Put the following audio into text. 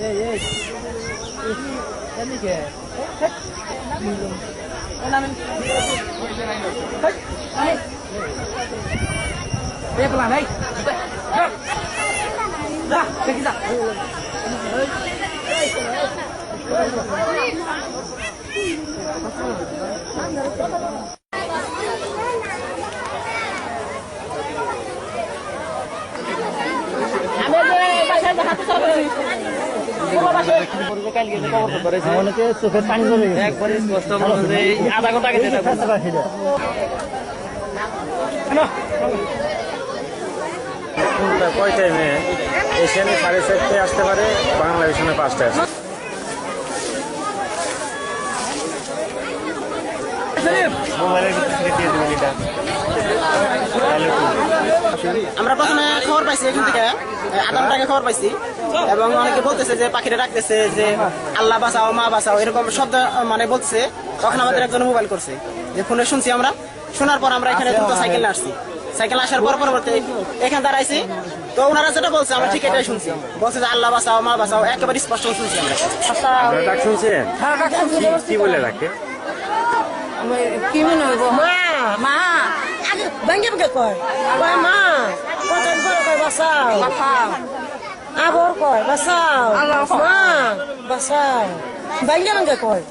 এই এই এদিকে ও নামেন এই প্লান এই যা দেখি যা অনেকে চোখের পানি চলে গেছে একবারে কষ্ট করে আধা ঘন্টা আগে যেতে কয় টাইমে এশিয়ানে 4:30টায় আসতে পারে, বাংলাদেশে 5টায় আসে। আমরা প্রথমে খবর পাইছি এখান থেকে আধা ঘন্টা আগে খবর পাইছি এবং অনেকে বলতেছে যে পাখিটা ডাকতেছে যে আল্লাহ বাঁচাও মা বাঁচাও এরকম শব্দ মানে বলছে। তখন আমাদের একজন মোবাইল করছে যে ফোনে শুনছি আমরা, শোনার পর আমরা এখানে দ্রুত সাইকেল আসছি। সাইকেল আসার পর পরবর্তী এখানে দাঁড়াইছি, তো ওনারা যেটা বলছে আমরা ঠিক এটাই শুনছি, বলছে যে আল্লাহ বাঁচাও মা বাঁচাও একেবারে স্পষ্ট শুনছি আমরা। ডাক শুনছেন? কি বলে ডাকে? কি মনে হইব মা মা আগে ব্যাংকে ব্যাংকে কয় কয় মা কয় কয় বাঁচাও আবর কয় বাঁচাও মা বাঁচাও ব্যাংকে ব্যাংকে কয়